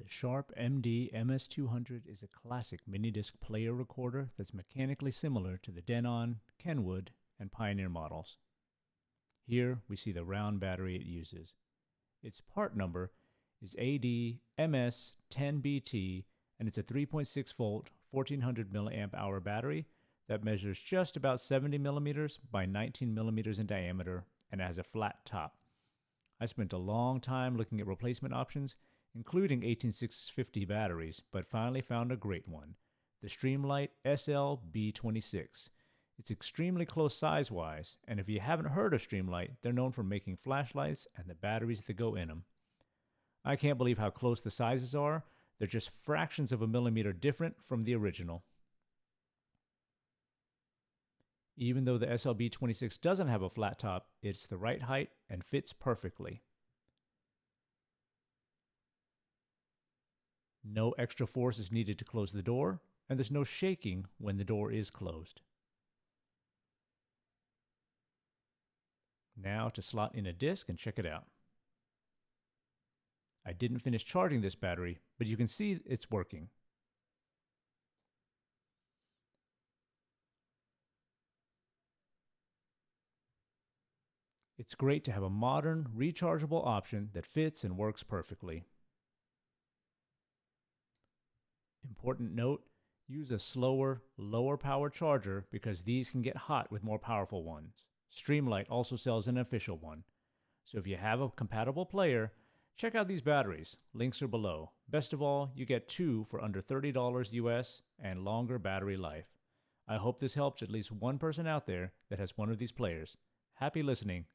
The Sharp MD-MS200 is a classic mini-disc player recorder that's mechanically similar to the Denon, Kenwood, and Pioneer models. Here we see the round battery it uses. Its part number is AD-MS10BT, and it's a 3.6 volt 1400 milliamp hour battery that measures just about 70 millimeters by 19 millimeters in diameter and has a flat top. I spent a long time looking at replacement options, including 18650 batteries, but finally found a great one, the Streamlight SL-B26. It's extremely close size-wise, and if you haven't heard of Streamlight, they're known for making flashlights and the batteries that go in them. I can't believe how close the sizes are. They're just fractions of a millimeter different from the original. Even though the SL-B26 doesn't have a flat top, it's the right height and fits perfectly. No extra force is needed to close the door, and there's no shaking when the door is closed. Now to slot in a disc and check it out. I didn't finish charging this battery, but you can see it's working. It's great to have a modern, rechargeable option that fits and works perfectly. Important note, use a slower, lower power charger because these can get hot with more powerful ones. Streamlight also sells an official one. So if you have a compatible player, check out these batteries. Links are below. Best of all, you get two for under $30 US and longer battery life. I hope this helps at least one person out there that has one of these players. Happy listening.